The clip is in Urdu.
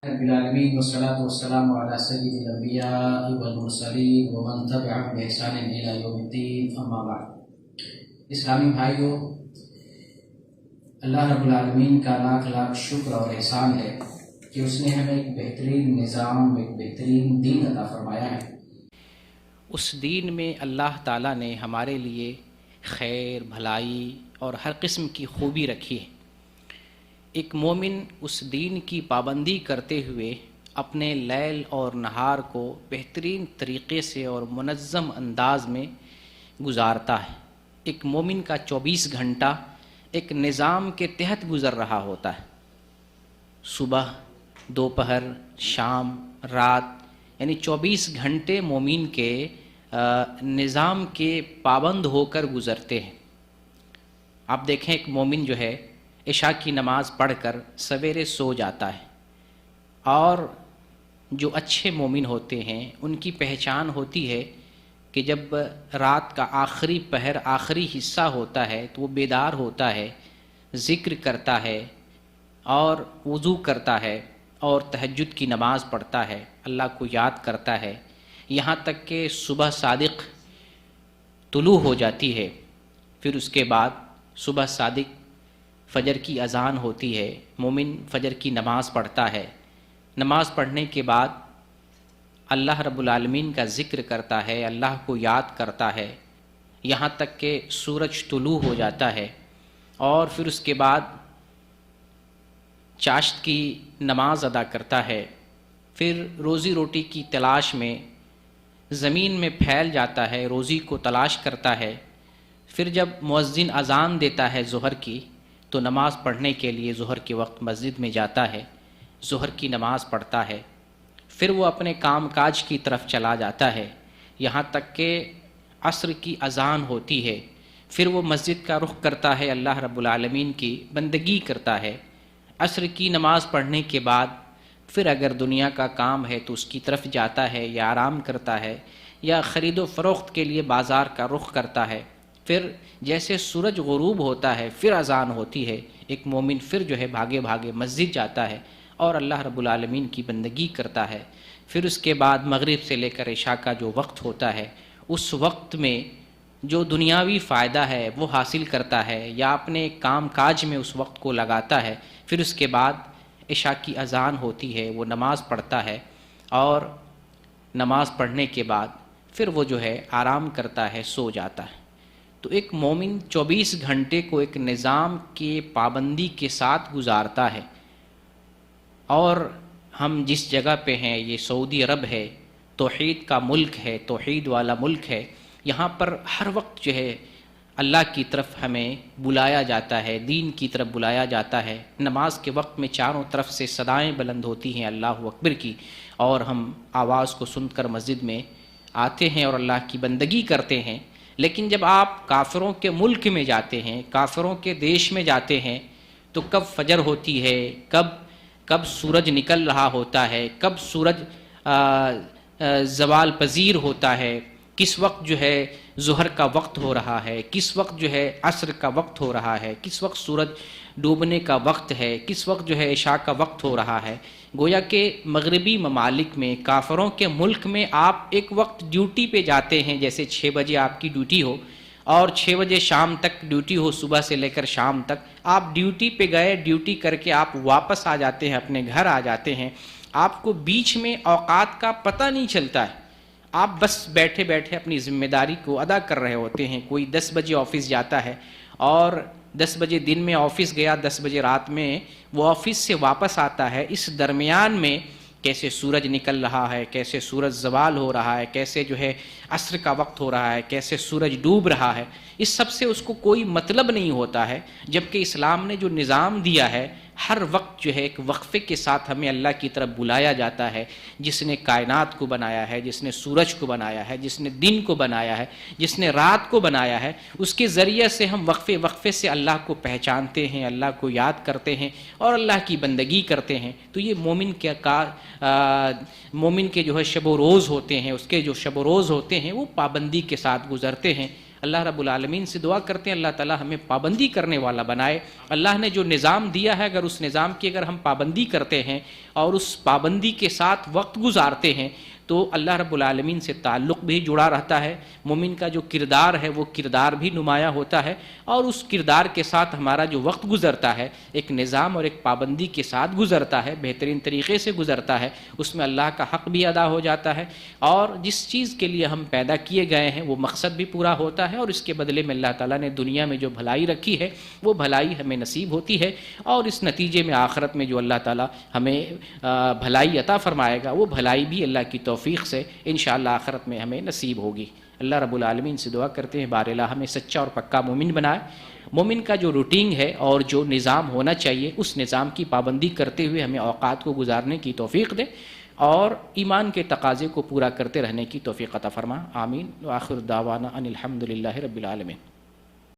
رب العالمین والصلاة والسلام علی سید الانبیاء والمرسلین ومن تبعهم بإحسان الی یوم الدین، اما بعد۔ اسلامی بھائیوں، اللہ رب العالمین کا لاکھ لاکھ شکر اور احسان ہے کہ اس نے ہمیں ایک بہترین نظام، ایک بہترین دین عطا فرمایا ہے۔ اس دین میں اللہ تعالیٰ نے ہمارے لیے خیر، بھلائی اور ہر قسم کی خوبی رکھی ہے۔ ایک مومن اس دین کی پابندی کرتے ہوئے اپنے لیل اور نہار کو بہترین طریقے سے اور منظم انداز میں گزارتا ہے۔ ایک مومن کا 24 گھنٹہ ایک نظام کے تحت گزر رہا ہوتا ہے۔ صبح، دوپہر، شام، رات، یعنی 24 گھنٹے مومن کے نظام کے پابند ہو کر گزرتے ہیں۔ آپ دیکھیں، ایک مومن جو ہے عشاء کی نماز پڑھ کر سویرے سو جاتا ہے، اور جو اچھے مومن ہوتے ہیں ان کی پہچان ہوتی ہے کہ جب رات کا آخری پہر، آخری حصہ ہوتا ہے تو وہ بیدار ہوتا ہے، ذکر کرتا ہے اور وضو کرتا ہے اور تہجد کی نماز پڑھتا ہے، اللہ کو یاد کرتا ہے، یہاں تک کہ صبح صادق طلوع ہو جاتی ہے۔ پھر اس کے بعد صبح صادق فجر کی اذان ہوتی ہے، مومن فجر کی نماز پڑھتا ہے۔ نماز پڑھنے کے بعد اللہ رب العالمین کا ذکر کرتا ہے، اللہ کو یاد کرتا ہے، یہاں تک کہ سورج طلوع ہو جاتا ہے، اور پھر اس کے بعد چاشت کی نماز ادا کرتا ہے۔ پھر روزی روٹی کی تلاش میں زمین میں پھیل جاتا ہے، روزی کو تلاش کرتا ہے۔ پھر جب مؤذن اذان دیتا ہے ظہر کی، تو نماز پڑھنے کے لیے ظہر کے وقت مسجد میں جاتا ہے، ظہر کی نماز پڑھتا ہے۔ پھر وہ اپنے کام کاج کی طرف چلا جاتا ہے، یہاں تک کہ عصر کی اذان ہوتی ہے۔ پھر وہ مسجد کا رخ کرتا ہے، اللہ رب العالمین کی بندگی کرتا ہے۔ عصر کی نماز پڑھنے کے بعد پھر اگر دنیا کا کام ہے تو اس کی طرف جاتا ہے، یا آرام کرتا ہے، یا خرید و فروخت کے لیے بازار کا رخ کرتا ہے۔ پھر جیسے سورج غروب ہوتا ہے پھر اذان ہوتی ہے، ایک مومن پھر جو ہے بھاگے بھاگے مسجد جاتا ہے اور اللہ رب العالمین کی بندگی کرتا ہے۔ پھر اس کے بعد مغرب سے لے کر عشاء کا جو وقت ہوتا ہے، اس وقت میں جو دنیاوی فائدہ ہے وہ حاصل کرتا ہے، یا اپنے کام کاج میں اس وقت کو لگاتا ہے۔ پھر اس کے بعد عشاء کی اذان ہوتی ہے، وہ نماز پڑھتا ہے، اور نماز پڑھنے کے بعد پھر وہ جو ہے آرام کرتا ہے، سو جاتا ہے۔ تو ایک مومن 24 گھنٹے کو ایک نظام کے پابندی کے ساتھ گزارتا ہے۔ اور ہم جس جگہ پہ ہیں، یہ سعودی عرب ہے، توحید کا ملک ہے، توحید والا ملک ہے، یہاں پر ہر وقت جو ہے اللہ کی طرف ہمیں بلایا جاتا ہے، دین کی طرف بلایا جاتا ہے۔ نماز کے وقت میں چاروں طرف سے صدائیں بلند ہوتی ہیں اللہ اکبر کی، اور ہم آواز کو سن کر مسجد میں آتے ہیں اور اللہ کی بندگی کرتے ہیں۔ لیکن جب آپ کافروں کے ملک میں جاتے ہیں، کافروں کے دیش میں جاتے ہیں، تو کب فجر ہوتی ہے، کب سورج نکل رہا ہوتا ہے، کب سورج زوال پذیر ہوتا ہے، کس وقت جو ہے ظہر کا وقت ہو رہا ہے، کس وقت جو ہے عصر کا وقت ہو رہا ہے، کس وقت سورج ڈوبنے کا وقت ہے، کس وقت جو ہے عشاء کا وقت ہو رہا ہے۔ گویا کہ مغربی ممالک میں، کافروں کے ملک میں آپ ایک وقت ڈیوٹی پہ جاتے ہیں، جیسے 6 بجے آپ کی ڈیوٹی ہو اور 6 بجے شام تک ڈیوٹی ہو، صبح سے لے کر شام تک آپ ڈیوٹی پہ گئے، ڈیوٹی کر کے آپ واپس آ جاتے ہیں، اپنے گھر آ جاتے ہیں، آپ کو بیچ میں اوقات کا پتہ نہیں چلتا ہے، آپ بس بیٹھے بیٹھے اپنی ذمہ داری کو ادا کر رہے ہوتے ہیں۔ کوئی 10 بجے آفس جاتا ہے، اور 10 بجے دن میں آفس گیا، 10 بجے رات میں وہ آفس سے واپس آتا ہے۔ اس درمیان میں کیسے سورج نکل رہا ہے، کیسے سورج زوال ہو رہا ہے، کیسے جو ہے عصر کا وقت ہو رہا ہے، کیسے سورج ڈوب رہا ہے، اس سب سے اس کو کوئی مطلب نہیں ہوتا ہے۔ جبکہ اسلام نے جو نظام دیا ہے، ہر وقت جو ہے ایک وقفے کے ساتھ ہمیں اللہ کی طرف بلایا جاتا ہے، جس نے کائنات کو بنایا ہے، جس نے سورج کو بنایا ہے، جس نے دن کو بنایا ہے، جس نے رات کو بنایا ہے، اس کے ذریعے سے ہم وقفے وقفے سے اللہ کو پہچانتے ہیں، اللہ کو یاد کرتے ہیں اور اللہ کی بندگی کرتے ہیں۔ تو یہ مومن کے جو ہے شب و روز ہوتے ہیں، اس کے جو شب و روز ہوتے ہیں وہ پابندی کے ساتھ گزرتے ہیں۔ اللہ رب العالمین سے دعا کرتے ہیں اللہ تعالیٰ ہمیں پابندی کرنے والا بنائے. اللہ نے جو نظام دیا ہے اگر اس نظام کی اگر ہم پابندی کرتے ہیں اور اس پابندی کے ساتھ وقت گزارتے ہیں تو اللہ رب العالمین سے تعلق بھی جڑا رہتا ہے. مومن کا جو کردار ہے وہ کردار بھی نمایاں ہوتا ہے اور اس کردار کے ساتھ ہمارا جو وقت گزرتا ہے ایک نظام اور ایک پابندی کے ساتھ گزرتا ہے, بہترین طریقے سے گزرتا ہے. اس میں اللہ کا حق بھی ادا ہو جاتا ہے اور جس چیز کے لیے ہم پیدا کیے گئے ہیں وہ مقصد بھی پورا ہوتا ہے اور اس کے بدلے میں اللہ تعالیٰ نے دنیا میں جو بھلائی رکھی ہے وہ بھلائی ہمیں نصیب ہوتی ہے اور اس نتیجے میں آخرت میں جو اللہ تعالیٰ ہمیں بھلائی عطا فرمائے گا وہ بھلائی بھی اللہ کی توفیق سے انشاءاللہ آخرت میں ہمیں نصیب ہوگی. اللہ رب العالمین سے دعا کرتے ہیں بار الہ ہمیں سچا اور پکا مومن بنائے. مومن کا جو روٹین ہے اور جو نظام ہونا چاہیے اس نظام کی پابندی کرتے ہوئے ہمیں اوقات کو گزارنے کی توفیق دے اور ایمان کے تقاضے کو پورا کرتے رہنے کی توفیق عطا فرما. آمین. وآخر دعوانا ان الحمد للہ رب العالمین.